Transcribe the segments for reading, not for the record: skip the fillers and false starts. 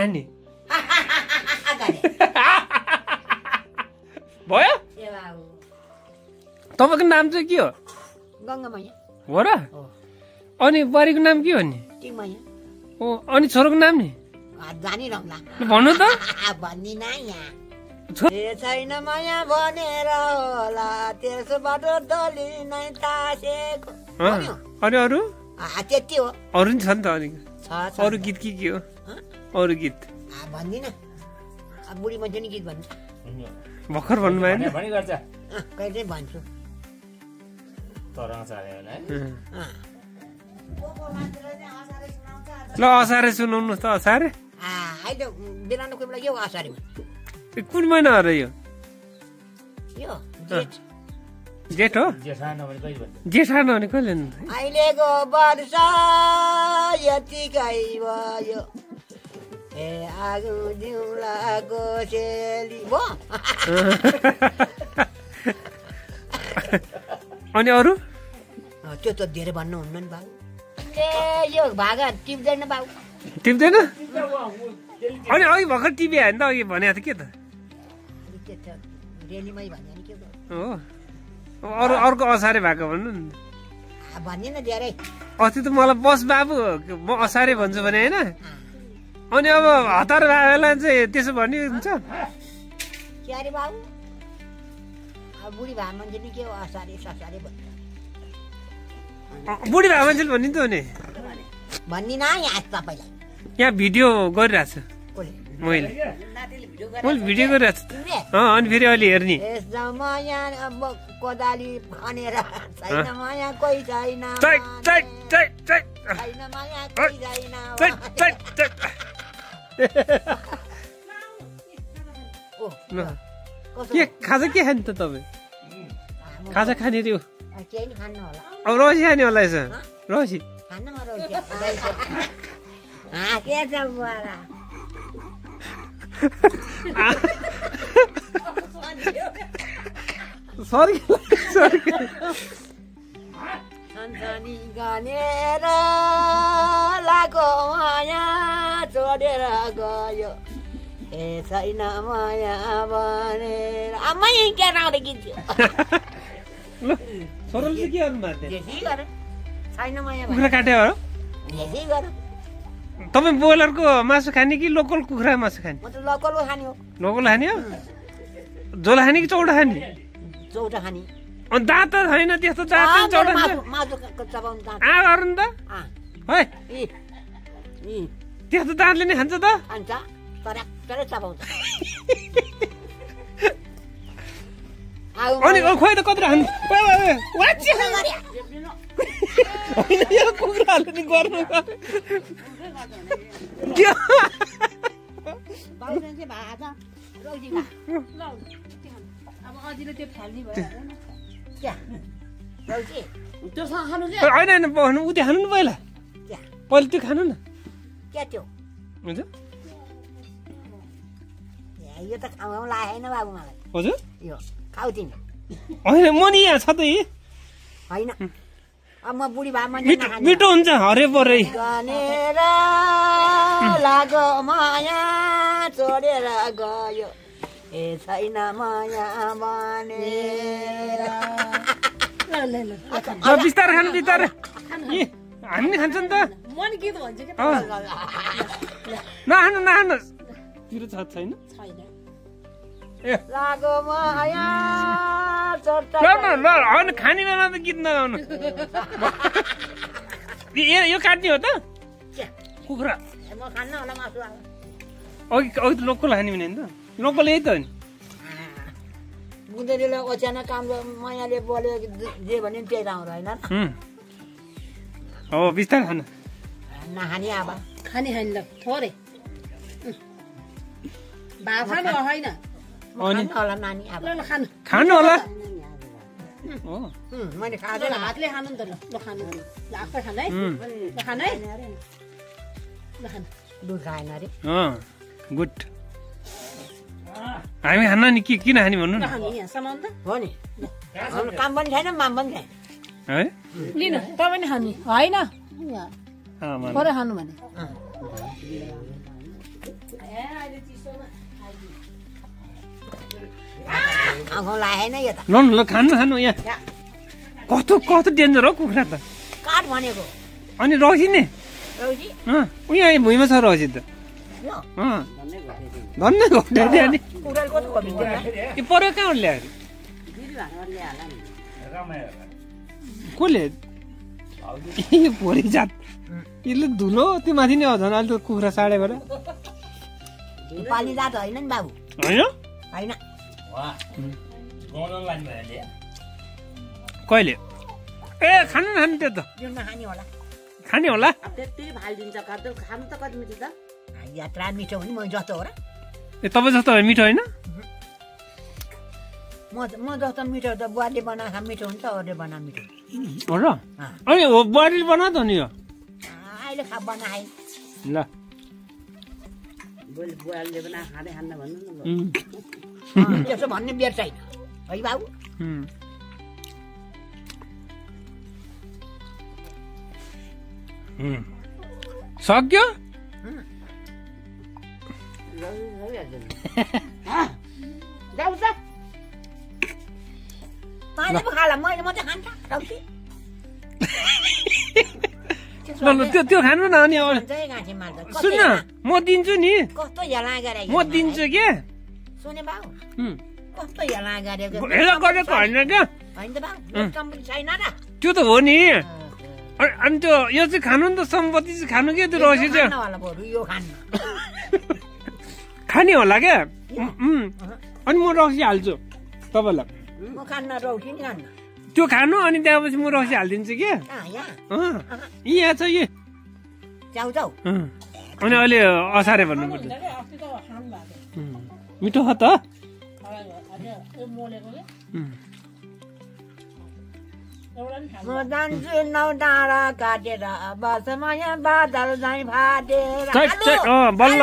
हान्ने भयो तपाईँको नाम चाहिँ के हो गङ्गामाया हो र अनि बुहारीको नाम के हो नि टिङमाया ओ अनि छोरोको नाम नि जानिरहला भन्नु त भन्दिन यहाँ छैन माया भनेर होला त्यसबाट दली नै तासेको अनि अरू त्यति हो अरू नि छ नि त अनि छ अरू गीत के हो अरू गीत भन्दिन बुढी मान्छे नि गीत भन्छ भर्खर भन्नु भएन कहिले भन्छु ल असारे सुनाउनु त असारे अहिले बेलानो कोही बेला के हो असारेमा कुन महिना हो र यो जेठ हो जेठा नभने कहिले अहिलेको वर्ष यतिकै भयो ए आगो जिउलाको सेली भो अनि अरू त्यो त धेरै भन्नु हुन्न नि बाबु ए यो भागा टिप्दैन बाबु टिप्दैन अनि अघि भर्खर टिभी हाल्यो नि त अघि भनेको थियो के त रेलीमै भन्यो नि के हो अरू अर्को असारे भएको भन्नु नि भन्दिन धेरै अस्ति त मलाई बस बाबु म असारे भन्छु भने होइन अनि अब हतार बाबुलाई चाहिँ त्यसो भन्ने हुन्छ के अरे बाबु अब बुढी भए मान्छे नि के हो असारे ससारे भन्छ बुढी भए मान्छेले भन्ने त हो नि भन्दिन यहाँ तपाईँलाई यहाँ भिडियो गरिरहेको छु मैले भिडियो गरिरहेको छु अनि फेरि अहिले हेर्ने कोदाली खनेर छैन माया कोही छैन के खाजा के खाने त तपाईँ खाजा खाने त्यो केही नि खानु होला अब रसी खाने होला यसो रसी खानमा रसी के छ बुहारा सरी सन्तानी गनेर लाको माया छोडेर गयो ए छैन माया भनेर आमै के राउँदै गीत ल सरल चाहिँ के गर्नु भएको त्यसै गर छैन माया कुखुरा काट्यो हो त्यसै गर तपाईँ ब्रोइलरको मासु खाने कि लोकल कुखुरा मासु खाने म त लोकल खाने हो लोकल खाने हो झोल खाने कि चौडा खाने चौडा खाने अनि दाँत त छैन त्यस्तो दाँत चौडा मासु चबाउनु दाँत गर्नु नि त है त्यस्तो दाँतले नै खान्छ त खान्छ तर चबाउँछ अनि खोइ त कत्रो खानु होइन यो कुखुराहरूले नि गर्नु होइन होइन उ त्यो खानु नि पहिला त्यो खानु न के त्यो हुन्छ यो त खाउँ लागेन बाबु मलाई हजुर यो खाऊ तिमी होइन म नि यहाँ छ त होइन अब म बुढी भए मान्छे मिठो हुन्छ हरे परे गनेर लाग्यो माया छोडेर गयो ए छैन माया भनेर बिस्तारै खानु बिस्तारै हामी नि खान्छ नि त नखानु नखानु पिरो छ छैन लाग्यो माया होइन खाने बेला त गीत नगाउनु यो काट्ने हो त कुखुरा म खान्न होला मासु अघि त लोकल खाने भने त लोकल यही त हो नि बुझेले ओछ्यान काम मायाले बोल्यो जे भने त्यही राम्रो होइन हो बिस्तारै खानु नखाने अब खाने खाने ल थोरै भात खानु होइन होला नानी अब ल खानु खानु होला मैले खाँदैन हातले खानु नि त ल खानु ल आफै खानु है ल खानु है ल खानु दुध खाएन अरे गुड हामी खान्न नि किन खाने भन्नु न हो नि काम पनि छैन माम पनि छैन है लिनु तपाईँ नि खाने होइन थोरै खानु भने आँखा लागेन यो त ल ल खानु खानु यहाँ कस्तो डेन्जर हो कुखुरा त काठ भनेको अनि रक्सी नि रौजी यहाँ भुइँमा छ रक्सी त यो धन्नै घटाइदियो नि कुखुराले कस्तो खपिन्छ यो पर कहाँ ल्याएर कसले भोलि जात यसले धुलो त्यो माथि नै झन् अहिले त कुखुरा साडेबाट पाली जात होइन नि बाबु होइन होइन कहिले ए खानु खानु त्यो त जिउमा खाने होला त्यति फालिदिन्छ खानु त कति मिठो त यात्रा मिठो हो नि म जस्तो हो र ए तपाईँ जस्तो मिठो होइन म जस्तो मिठो त बुहारीले बनाएको मिठो हुन्छ अरूले बनाएको मिठो हो र अनि हो बुहारीले बना त नि यो अहिले बनाए ल बुहारीले बनाएको खाँदै खान्न भन्नु न त्यसो भन्ने बेर छैन है बाबु सक्यो जाऊ त तैँले पो खाला मैले मात्रै खान्छ रौसी ल त्यो खानु न अनि सुन्न म दिन्छु नि कस्तो हेला गरे म दिन्छु के सुने बाबु कस्तो हेला गरेको हेला गरेको होइन क्या होइन त बाबु कम्पनी छैन र त्यो त हो नि अनि त्यो यो चाहिँ खानु नि त सम्पत्ति चाहिँ खानु के त्यो रक्सी चाहिँ यो खान्न खाने होला क्या अनि म रक्सी हाल्छु तपाईँलाई म खान्न रौसी नि खान्न त्यो खानु अनि त्यहाँपछि म रक्सी हालिदिन्छु के यहाँ छ यी जाउ जाउ अनि अहिले असारे भन्नुपर्छ मिठो छ त म जान्छु नौ डाँडा काटेर बसमा यहाँ बादल झैँ फाटेर बल्ल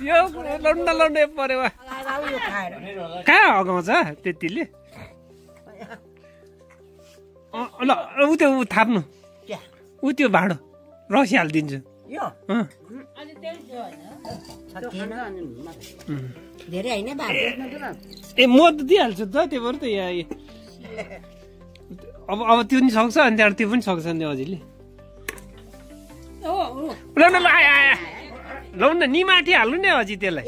यो लन्डा लन्डै पऱ्यो वा कहाँ हगाउँछ त्यतिले ल ऊ त्यो थाप्नु ऊ त्यो भाँडो रक्सी हालिदिन्छु धेरै होइन बाबु ए म त दिइहाल्छु त त्यो भएर त यहाँ अब त्यो नि सक्छ अनि त्यहाँबाट त्यो पनि सक्छ नि हजुरले ल न ल आया ल न निमाठी हाल्नु नि अझै त्यसलाई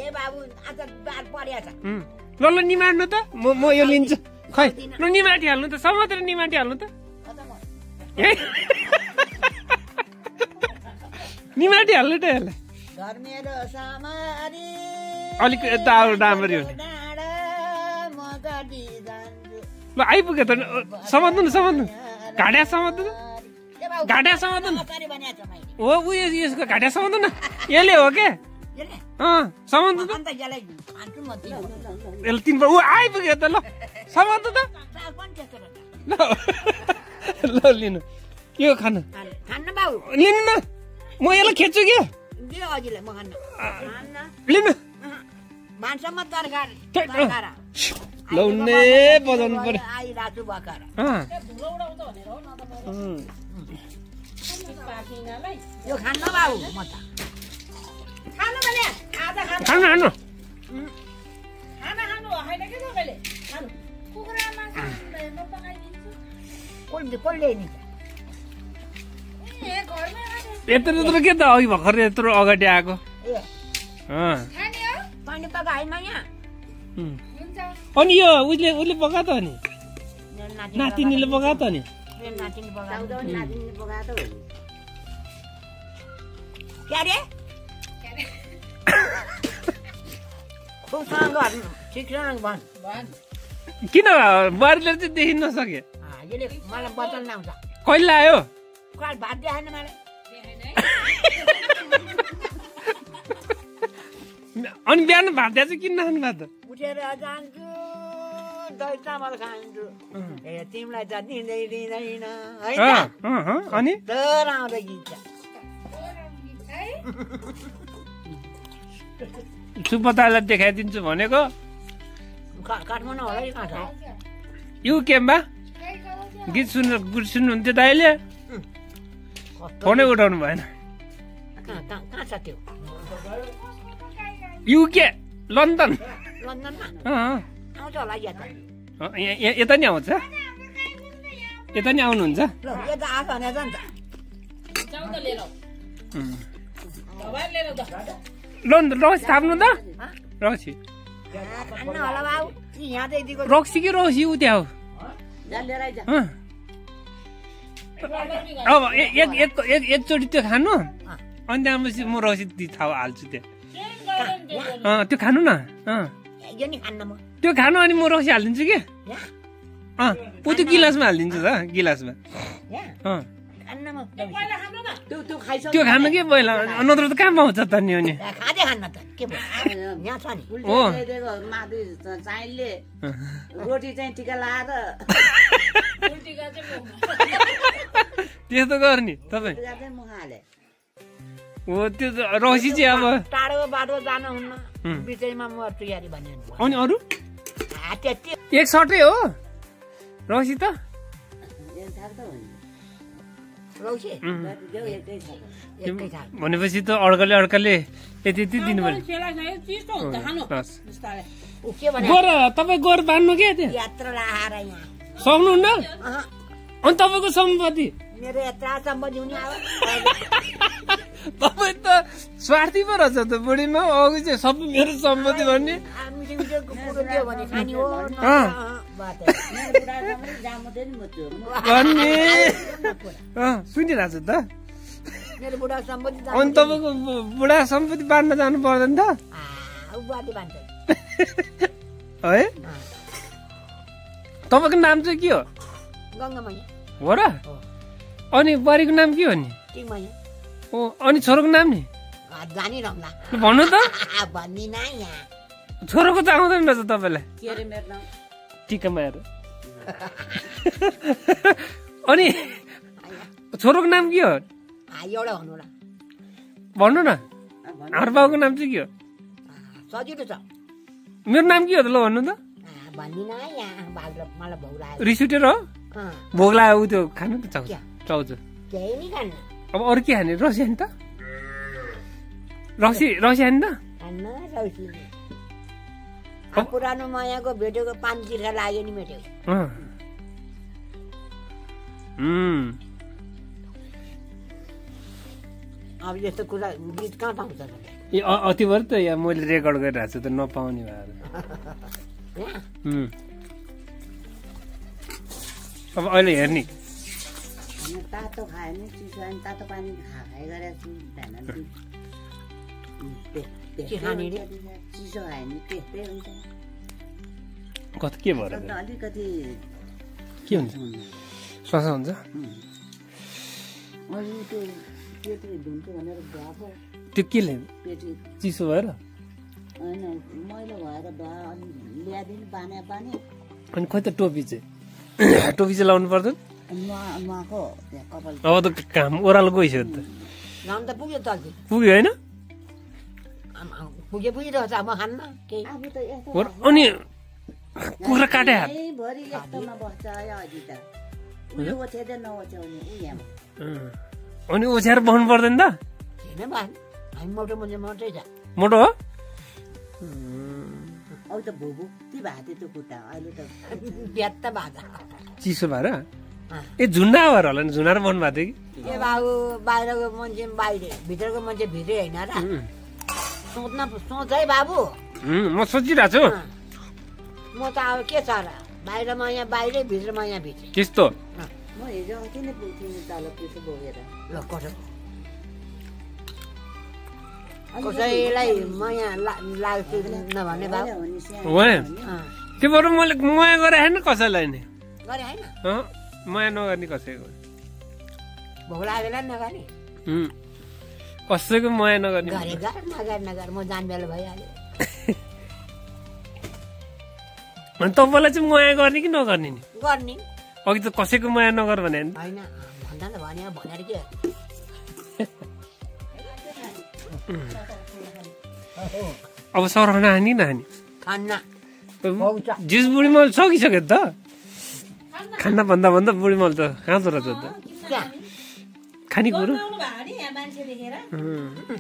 ल ल निमाट्नु त म यो लिन्छु खै ल निमाठी हाल्नु त समातेर निमाठी हाल्नु त निमाठी हाल्नु त यसलाई अलिक यता डामरी हो ल आइपुग्यो त समात्नु न समात्नु घाँट्या समात्नु न घाँट्या समात्नु न हो ऊ यसको घाँट्या समात्नु न यसले हो के समात्नु त यसले तिन ऊ आइपुग्यो त ल समात्नु त ल लिनु यो खानु लिनु न म यसलाई खेच्छु क्या लिनु लौने बजाउनु पर्यो खानु यत्रो के त अघि भर्खर यत्रो अगाडि आएको अनि यो उसले पका त नि नातिनीले पका त नि किन बुहारीले चाहिँ देखिन नसके कहिले आयो अनि बिहान भात दिया चाहिँ किन नखानु भात उठेर जान्छु दही चामल खान्छु तिमीलाई त दिँदै दिँदैन अनि आउँदै गीत सुपतालाई देखाइदिन्छु भनेको काठमाडौँ होला कि कहाँ छ यु केम्बा गीत सुन्नुहुन्थ्यो दाइले फोनै उठाउनु भएन कहाँ छ छ त्यो युके लन्डन लन्डनमा आउँछ होला यता नि आउँछ यता नि आउनुहुन्छ ल यता आएको भने त लन्डन रक्सी थाप्नु त रक्सी खान्न होला बाबु यहाँ त यतिको रक्सी कि रक्सी उ त्यहाँ हो अब एकचोटि त्यो खानु अनि त्यहाँपछि म रक्सी हाल्छु त्यहाँ त्यो खानु न यो नि खान्न म त्यो खानु अनि म रक्सी हालिदिन्छु कि ऊ त्यो गिलासमा हालिदिन्छु त गिलासमा खान्न म त्यो खानु के पहिला नत्र त कहाँ पाउँछ त नि अनि खाँदै खान्न त के भयो यहाँ छ नि चाहिँले रोटी चाहिँ टिका लाएर त्यस्तो गर्ने तपाईँ हो त्यो रक्सी चाहिँ अब टाढो बाटो जानुहुन्न बिचैमा म तयारी भने अनि अरू त्यति एक सर्टै हो रक्सी त रौसी भनेपछि त अर्काले यति दिनु पर्यो गोर तपाईँ गोर बान्नु के त्यो यात्रा लाएर यहाँ सक्नुहुन्न अनि तपाईँको सम्पत्ति मेरो यात्रा सम्पत्ति हुने अब तपाईँ त स्वार्थी पो रहेछ त बुढीमा अघि चाहिँ सबै मेरो सम्पत्ति भन्ने सुनिरहेको छु त मेरो बुढा सम्पत्ति अनि तपाईँको बुढा सम्पत्ति बाँड्न जानु पर्दैन त है तपाईँको नाम चाहिँ के हो हो र अनि बुहारीको नाम के हो नि अनि छोरोको नाम नि भन्नु त छोरोको त आउँदैन रहेछ तपाईँलाई टिकामाएर अनि छोरोको नाम के हो भन्नु न हाम्रो बाबुको नाम चाहिँ के हो सजिलो छ मेरो नाम के हो त ल भन्नु त रिस उठेर हो भोग लाग्यो उ त्यो खानु त चाउचो अब अरू के खाने रक्सी खाने त रक्सी खाने त पुरानो मायाको भेटेको 5 तिर्खा लाग्यो नि भेट्यो अब यस्तो कुरा गीत कहाँ पाउँछ ए अति भएर त यहाँ मैले रेकर्ड गरिरहेको छु त नपाउने भएर अब अहिले हेर्ने तातो खायो नि चिसो अनि तातो पानी खाए गरेको छु चिसो खायो नि त्यस्तै हुन्छ कति के भएर अलिकति के हुन्छ स्वासा हुन्छ त्यो केले चिसो भएर मैलो भएर ल्याइदिनु पानी अनि खोइ त टोपी चाहिँ लाउनु पर्दैन अब त काम ओह्रालो गइसक्यो त नाम त पुग्यो त पुग्यो होइन पुगिरहेछ म खान्न अनि कुखुरा काटे अनि ओछ्याएर बस्नु पर्दैन त हामी मोटो मात्रै छ मोटो हो चिसो भएर ए झुन्डा भएर होला नि झुन्डाएर बस्नु भएको थियो कि ए बाबु बाहिरको मान्छे बाहिर भित्रको मान्छे भित्रै होइन र सोच है बाबु म सोचिरहेको छु म त अब के छ र बाहिरमा यहाँ बाहिरै भित्रमा यहाँ भित्र त्यस्तो कसैलाई माया लाग्छु नभने बाबु त्योबाट मैले माया गरे होइन कसैलाई नि गरे होइन माया नगर्ने कसैको भोक लागेला नगर्ने कसैको माया नगर्ने नगर म जान बेला भइहाल्यो अनि तपाईँलाई चाहिँ माया गर्ने कि नगर्ने नि गर्ने अघि त कसैको माया नगर भने होइन भन्दा त भनेर के अब सरह नहानी खान्न जिस बुढी मल सकिसक्यो त खाना भन्दा बुढी मल त कहाँ त रहेछ त खानेकुरो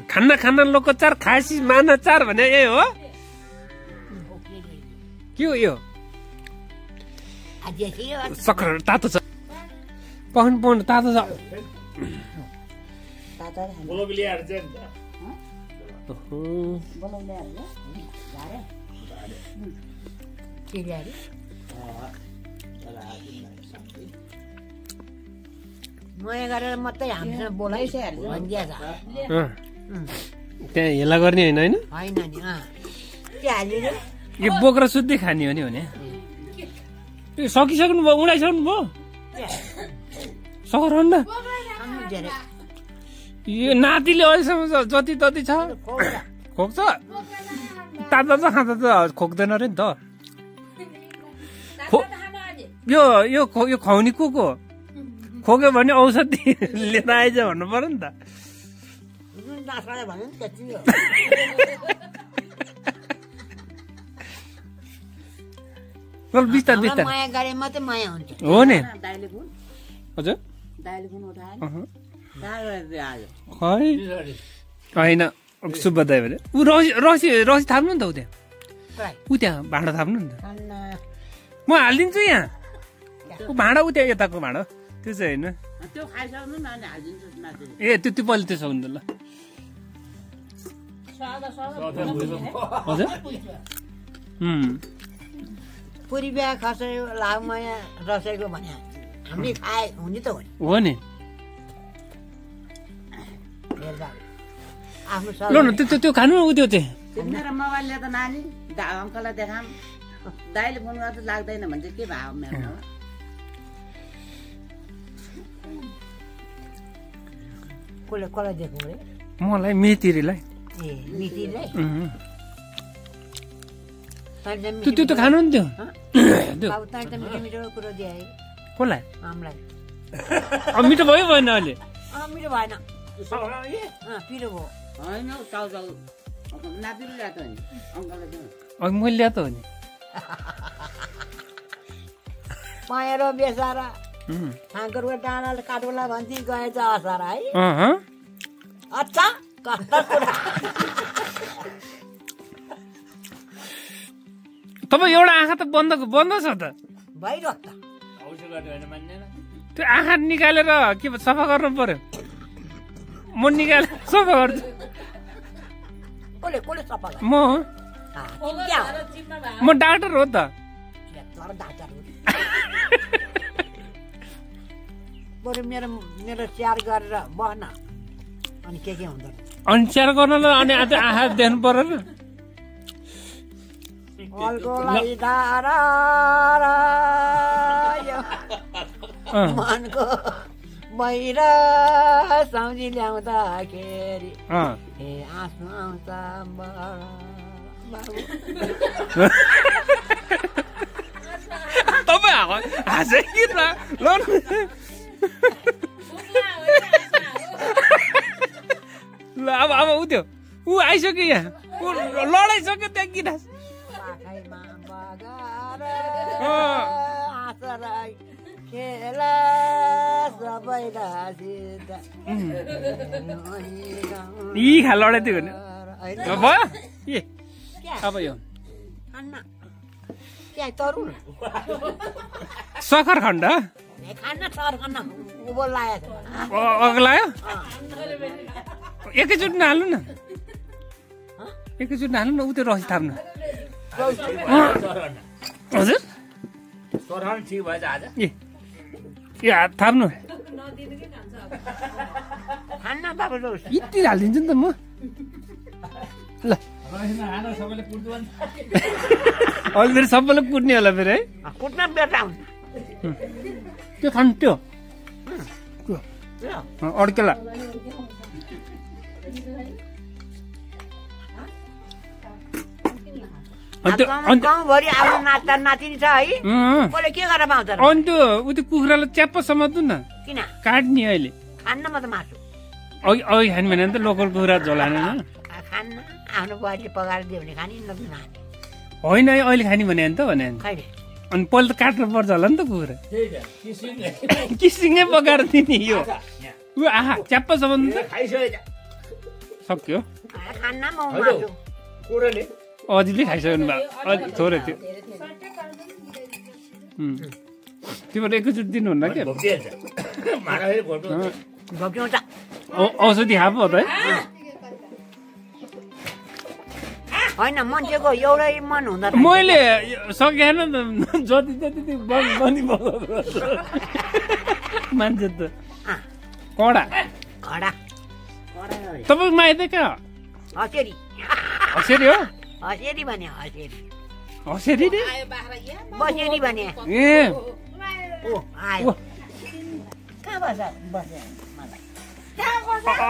खाना खाना लोकको चार खासी माना चार भने यही हो के हो यो सक्खर तातो छ पाउनु तातो छ माया गरेर मात्रै हामीसँग बोलाइसक्यो भनिदिया छ त्यहाँ हेला गर्ने होइन होइन होइन नि के हाल्यो यो बोक्रा सुत्दै खाने हो नि भने सकिसक्नु भयो उडाइसक्नु भयो सकर अन्डा यो नातिले अहिलेसम्म जति तति छ खोक्छ तातो त खाँदा त खोक्दैन अरे नि त यो खुवाउने को खोक्यो भने औषधि लिएर आइज भन्नु पर्यो नि त बिस्तार माया गरे मात्रै माया हुन्छ हो नि हजुर होइन सुब्बा दाइ भने ऊ रसी थाप्नु नि त ऊ त्यहाँ भाँडा थाप्नु नि त म हालिदिन्छु यहाँ ऊ भाँडा ऊ त्यहाँ यताको भाँडा त्यो चाहिँ होइन ए त्यो पहिले त्यसो हुन्छ ल हजुर पुरी बिहा खसाइ लाउ माया रसाइको भने हामीले खाए हुने त हो नि आफ्नो ल न त्यो खानु न उ त्यो चाहिँ मेरो मोबाइलले त नानी अङ्कललाई देखाम दाइले फोन गर्दा लाग्दैन भन्छ के भयो मेरो कसलाई देखौँ रे मलाई मेतिरीलाई ए मितिरलाई त्यो त खानु नि त्यो बाबु त मिठो मिठो कुरो दिए कसलाई हामीलाई मिठो भयो भएन अहिले मिठो भएन पिरो भयो होइन चाउचाउ नातिले ल्याएको नि अङ्कलले मैले ल्याएको हो नि माया र बेसारा ठाकुरको डाँडाले काटोला भन्थे गएछ असार है अच्छा कस्तो कुरा तपाईँ एउटा आँखा त बन्द छ त भइरह त त्यो आँखा निकालेर के सफा गर्नु पर्यो म निकालेर सफा गर्छु कसले सफा म डाक्टर हो त बरु मेरो स्याहार गरेर बहन अनि के हुँदैन अनि स्याहार गर्नलाई अनि आज आँखा देख्नु पर्यो र मनको बाहिर सम्झी ल्याउँदाखेरि आँसु आउँछ तपाईँ हाँसे कि ल अब उ त्यो ऊ आइसक्यो यहाँ ऊ लडाइसक्यो त्यहाँ गिलास यी खा लडाइदियो भने भयो ए अब यो सखर खण्ड अग्लायो एकैचोटि नहाल्नु न एकैचोटि नहाल्नु न उ त्यो रसी थाप्नु हजुर ए हात थाप्नु यति हालिदिन्छु नि त म ल अहिले फेरि सबैलाई कुट्ने होला फेरि है कुट्न बेटा त्यो खानु त्यो अड्केला गाउँभरि आफ्नो नाता नातिनी छ है कसले के गरेर पाउँछ अनि त्यो उ त्यो कुखुरालाई च्याप्प समात्नु न किन काट्ने अहिले खान्न म त मासु अघि खाने भने त लोकल कुखुरा झोल हाने खान्न आफ्नो बुहारीले पकाएर दियो भने खाने होइन अहिले खाने भने त भने खैले अनि पहिला त काट्नु पर्छ होला नि त कुखुरा किसिङै पकाएर दिने यो ऊ आहा च्याप्प समात्नु त सक्यो खान्न म मासु अजिले खाइसक्नु भयो अझ थोरै थियो तिमीहरू एकैचोटि दिनुहुन्न क्या औषधि खाएको हो त है होइन मान्छेको एउटै मन हुँदा मैले सकेन जति जति बनी मान्छे त कडा खडा तपाईँको माइत कहाँ हसेरी हसेरी हो हसेरी भने हसेरी हसेरी रे बसेरी भने ए ओ आयो कहाँ बस्यो मलाई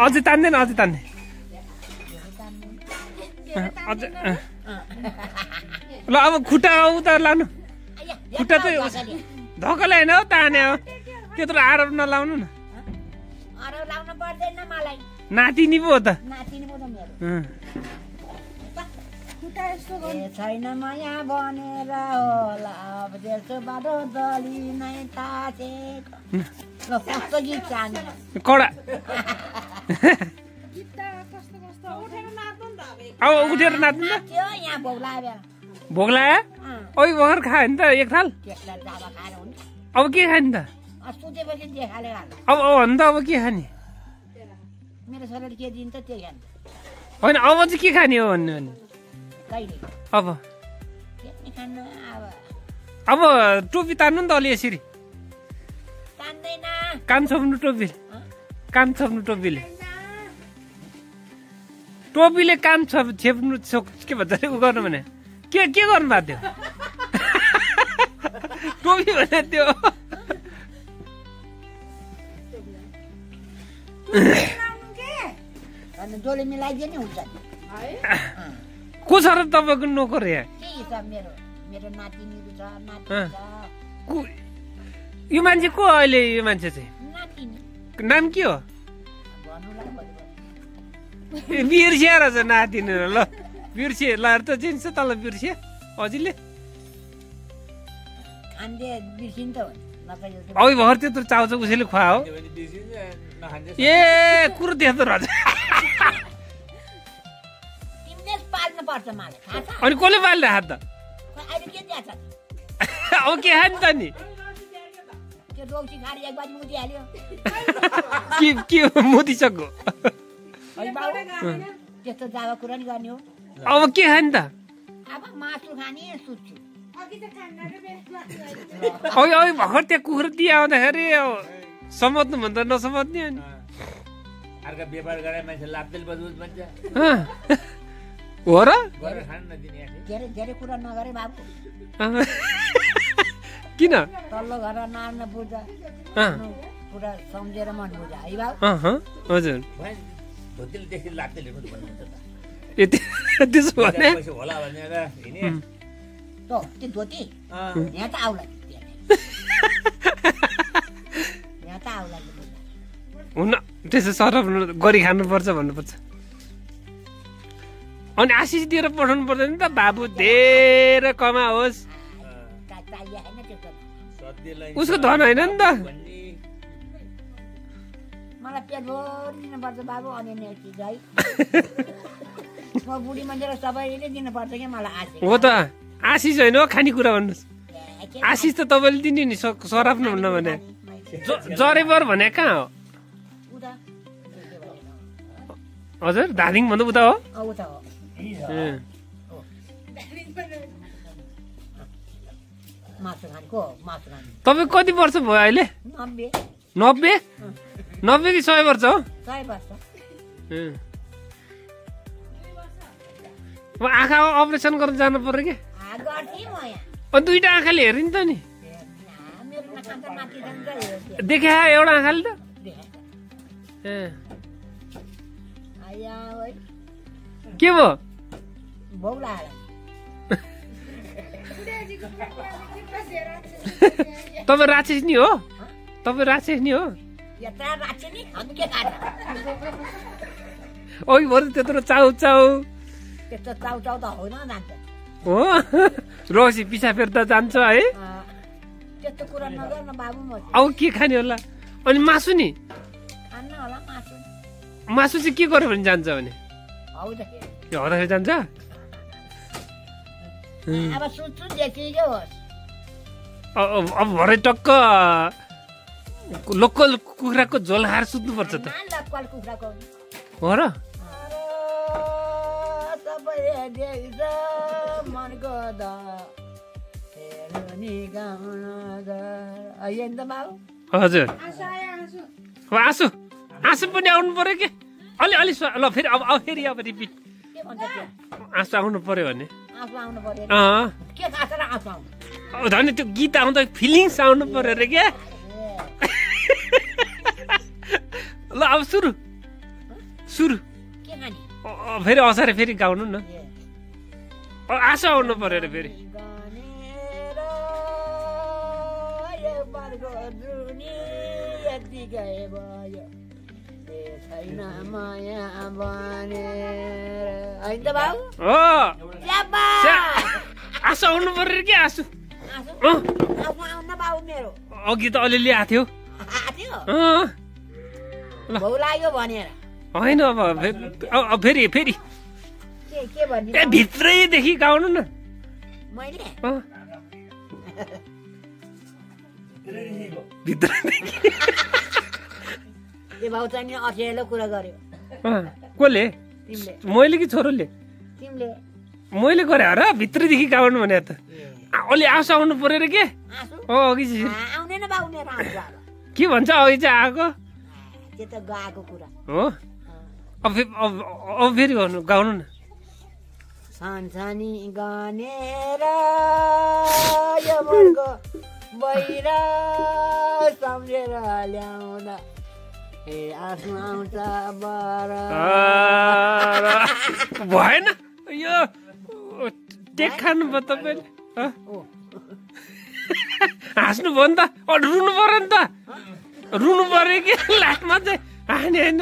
अझै तान्दैन अझै तान्ने अझ ल अब खुट्टा उता लानु खुट्टा चाहिँ धक्काले होइन हौ ताने हो त्यत्रो आरोप नलाउनु न अरू लाउनु पर्दैन मलाई नातिनी पो हो त नातिनी पो त मेरो छैन माया बनेर होला अब त्यसो बाटो दली नै तासेको ल कस्तो गीत चाहनु कडा अब उठेर नाच्नु त त्यो यहाँ भोग्ला भोग लाग्यो ओइ भर्खर खायो नि त एक थाल त्यसलाई जाबा खाएर हुन्छ अब के खाने त सुतेपछि देखाले खानु अब भन्नु त अब के खाने मेरो छोराले के दिन्छ त्यही खान्छ होइन अब चाहिँ के खाने हो भन्ने भने कहिले अब के नि खानु अब टोपी तान्नु नि त अलि यसरी तान्दैन कान छोप्नु टोपी कान छोप्नु टोपीले टोपीले कान छेप्नु के भन्छ उ गर्नु भने के गर्नु भएको थियो टोपी भने त्यो जोले मिलाइदियो नि हुन्छ को छ र तपाईँको नोकर यहाँ के छ मेरो नातिनीहरू छ नाति छ यो मान्छे को अहिले यो मान्छे चाहिँ नातिनी नाम के हो बिर्सिया रहेछ नातिनी ल बिर्सिए ल त चिन्छ तल बिर्सिए अझैले खान्दे बिर्सिन्छ औ भर त्यत्रो चाउचाउ उसैले खुवा हो ए कुरो त्यस्तो रहेछ तिमीले पाल्नु पर्छ मलाई थाहा छ अनि कसले पाल्ने हात त अहिले के दिएछ अब के खाने त नि त्यो रोक्सी खाडी एक बाजी मुदिहाल्यो के मुदिसक्यो त्यस्तो जाबा कुरा नि गर्ने हो अब के खाने त अब मासु खाने सुत्छु औ भर्खर त्यहाँ कुखुरा दिए आउँदाखेरि समात्नु भन्दा नसमात्ने अनि अर्का व्यापार गरे मान्छे लाप्देल बजबुज भन्छ हो र गरेर खान नदिने धेरै कुरा नगरे बाबु किन तल्लो घर नार्न बुझ पुरा सम्झेर मन बुझ है बाबु हजुर धोतीले देखि लाप्देल भन्नुहुन्छ त त्यसो भने होला भनेर हिँडे त्यो धोती यहाँ त आउला यहाँ त आउला हुन त्यसो सरफ गरी खानुपर्छ भन्नुपर्छ अनि आशिष दिएर पठाउनु पर्दैन त बाबु धेरै कमाओस् उसको धन होइन नि त मलाई पेट भरि दिनुपर्छ बाबु अनि चिज है म बुढी मान्छेलाई सबैले दिनुपर्छ क्या मलाई आशिष हो त आशिष होइन हो खानेकुरा भन्नुहोस् आशिष त तपाईँले दिने नि सराफ नहुन्न भने जरेबर भने कहाँ हो हजुर धादिङ भन्दा उता हो तपाईँ कति वर्ष भयो अहिले 90 कि 100 वर्ष हो आँखा अपरेसन गर्न जानु पर्यो कि दुईटा आँखाले हेर्ने नि त नि देखा एउटा आँखाले त के भयो तपाईँ राक्षस नि हो तपाईँ राक्षस नि हो ओइ भरि त्यत्रो चाउ चाउ त्यस्तो चाउ चाउ त होइन जान्छ हो रसी पिछा फेर्दा जान्छ है त्यस्तो कुरा नगर्न बाबु म अब के खाने होला अनि मासु नि खान्न होला मासु मासु चाहिँ के गर्यो भने जान्छ भने हौदाखेरि यो हँदाखेरि जान्छ अब सुत्छु देखियो होस् अब भरे टक्क लोकल कुखुराको झोल खाएर सुत्नुपर्छ त लोकल कुखुराको हो र सबैले देख्छ मनको द हेर्नु गाउन द होइन त बाबु हजुर आँसु आँसु पनि आउनु पर्यो के अलि अलि ल फेरि अब फेरि अब रिपिट के भन्छ त्यो आँसु आउनु पर्यो भने आफू आउनु पर्यो अँ के थाहा छ र आफू आउनु झन् त्यो गीत आउँदा फिलिङ्स आउनु पर्यो अरे क्या ल अब सुरु सुरु के खाने फेरि असारे फेरि गाउनु न आँसु आउनु पर्यो अरे फेरि गनेर यो बर्गो जुनी यति गए भयो छैन माया बनेर होइन त बाबु हो च्याबास! आँसु आउनु पर्यो अरे के आँसु आफू आउन बाबु मेरो अघि त अलिअलि आएको थियो आथ्यो अँ भौ लाग्यो भनेर होइन अब फेरि फेरि के भन्ने ए भित्रैदेखि गाउनु न मैले अँ भित्रैदेखि त्यो भाउ चाहिँ नि अठेलो कुरा गर्यो कसले तिमीले मैले कि छोरोले तिमीले मैले गरे हो र भित्रैदेखि गाउनु भने त अलि आँसु आउनु पर्यो अरे के आँसु अघि चाहिँ आउँदैन बाबु मेरो आउँछ अब के भन्छ अघि चाहिँ आएको त्यो त गएको कुरा हो अब फेरि गाउनु न सन्सानी गनेर यो मनको बहिरा सम्झेर ल्याउँदा ए आँसु आउँछ बर भएन यो टेक खानु भयो तपाईँले हाँस्नु भयो नि त रुनु पर्यो नि त रुनु पर्यो कि लास्टमा चाहिँ हाने होइन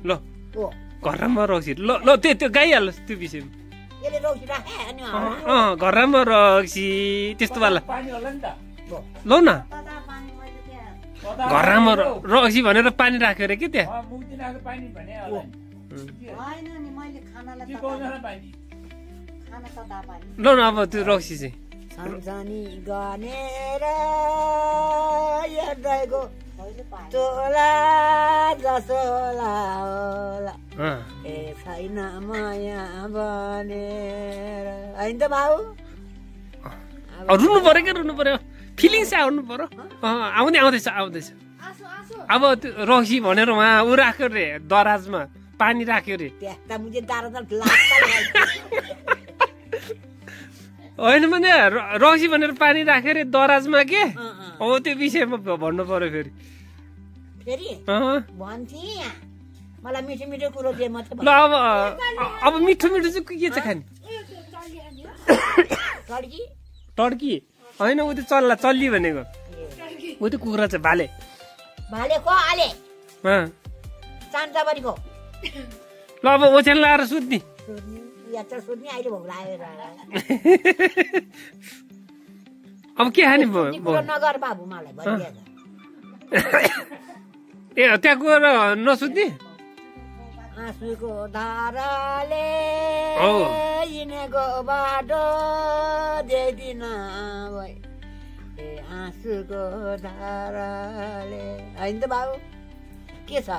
ल घरमा रक्सी ल ल त्यो गाइहाल्नुहोस् त्यो विषयमा घरमा रक्सी त्यस्तो वाला ल न घरमा रक्सी भनेर पानी राख्यो अरे के त्यहाँ ल न अब त्यो रक्सी चाहिँ सन्सानी गनेर हेर्दैको तोला जसो होला ए छैन माया भनेर होइन त बाबु रुनु पर्यो क्या रुनु पर्यो फिलिङ्स आउनु पर्यो आउँदैछ अब त्यो रक्सी भनेर उहाँ ऊ राख्यो अरे दराजमा पानी राख्यो अरे होइन भने रक्सी भनेर पानी राख्यो अरे दराजमा के हो त्यो विषयमा भन्नु पर्यो फेरि मलाई मिठो मिठो कुरो दिए मात्रै ल अब मिठो मिठो चाहिँ के चाहिँ खाने टर्की होइन ऊ त्यो चल्ली भनेको ऊ त्यो कुखुरा चाहिँ भाले भालेको आले चान्चाबारीको ल अब ओछ्यान लाएर सुत्ने यात्रा सोध्ने अहिले भोग लागेर अब के खाने नगर बाबु मलाई ए त्यहाँ गएर नसुत्ने आँसुको धाराले हिँडेको बाटो देख्दिन ए आँसुको धाराले होइन त बाबु के छ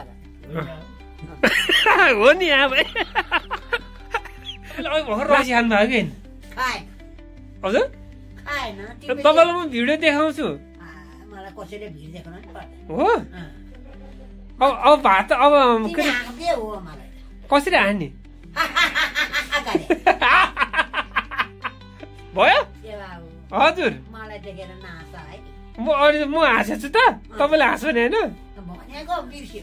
हो नि अब रक्सी खानु भएको कि हजुर तपाईँलाई म भिडियो देखाउँछु मलाई कसैले भिड देखाउन हो अब भात अब कसरी हान्ने भयो हजुर मलाई देखेर नाच्छ है म हाँसेको छु त तपाईँले हाँस्यो नि होइन भनेको बिर्स्यो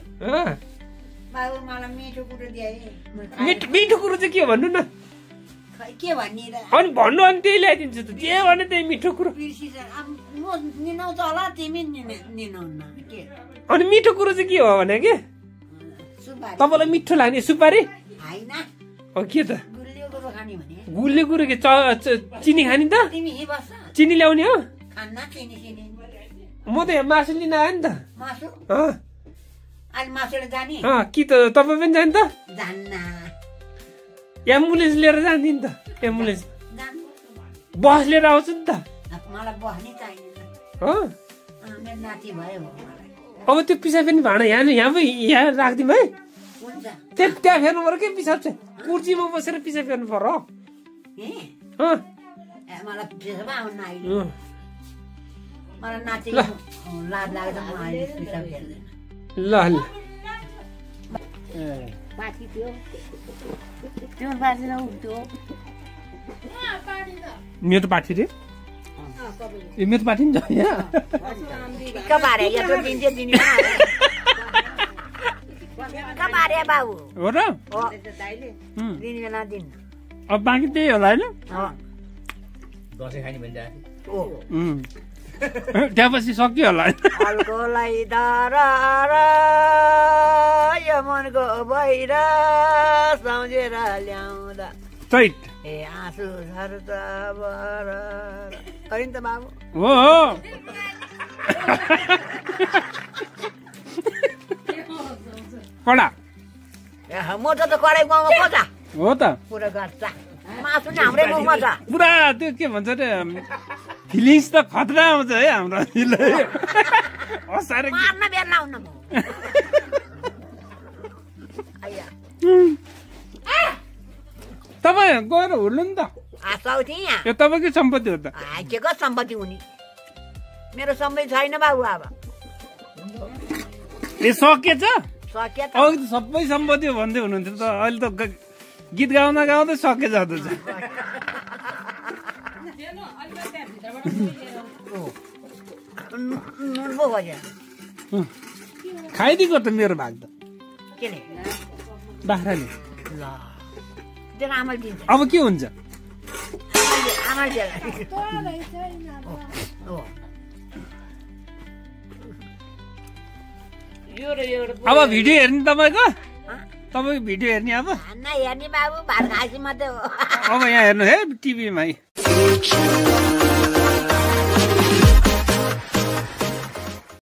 बाबु मलाई मिठो कुरो दिए मिठो कुरो चाहिँ के भन्नु न के भन्ने अनि भन्नु अनि त्यही ल्याइदिन्छु त जे भने त्यही मिठो कुरो बिर्सिन्छ अब म निनाउँछ होला तिमी निनाउन्न के अनि मिठो कुरो चाहिँ के हो भने के तपाईँलाई मिठो लाग्ने सुपारी होइन हो के त गुलियो कुरो खाने भने गुलियो कुरो के चिनी खाने त तिमी बस्छ चिनी ल्याउने हो खान्न चिनी चिनी म त यहाँ मासु लिन आएँ नि त मासु अँ आज मासुले जाने कि त तपाईँ पनि जाने त जान्न एम्बुलेन्स लिएर जाने नि त एम्बुलेन्स जानु बस लिएर आउँछु नि त मलाई बस्नै चाहिँदैन हो मेरो नाति भयो मलाई अब त्यो पिसाब फेर्ने भाँडा यहाँ राखिदिउँ है हुन्छ त्यहाँ फेर्नु पर्यो के पिसाब चाहिँ कुर्सीमा बसेर पिसाब फेर्नु पर्यो मलाई पिसाब आउनु अहिले मलाई नाति लाज लाग्छ म अहिले पिसाब फेर्दैन ल ल बाँकी थियो त्यो बाँचेर उठ्यो मेरो पाठी रे ए मेरो पाठी नि छ यहाँ के बारे यत्रो दिन्थ्यो दिने के बारे बाबु हो र हो दिने बेला दिन अब बाँकी त्यही होला होइन दसैँ खाने भनिरहेको त्यहाँपछि सक्यो होला अलकोलाई धारा यो मनको भैर सम्झेर ल्याउँदा चैत ए आँसु झर्छ बर होइन त बाबु हो कडा मोटो त कराई गाउँमा खोजा हो त पुरा गर्छ मासु नि हाम्रै मुखमा छ पुरा त्यो के भन्छ अरे फिलिङ्स त खतरा आउँछ है हाम्रो हँसाएर मार्न बेला हुन म तपाईँ गएर हुर्नु नि त आसाउ थिएँ यहाँ यो तपाईँकै सम्पत्ति हो त के को सम्पत्ति हुने मेरो सम्पत्ति छैन बाबु अब ए सकेछ सके त अघि त सबै सम्पत्ति हो भन्दै हुनुहुन्थ्यो त अहिले त गीत गाउँदा गाउँदै सके जाँदो छ नुन पो खोज्यो खाइदिएको त मेरो भाग त केले बाख्राले ल त्यो आमाले दिन्छ अब के हुन्छ आमाले अब भिडियो हेर्ने तपाईँको भिडियो हेर्ने अब हेर्ने बाबु भात खाएपछि मात्रै हो अब यहाँ हेर्नु है टिभीमा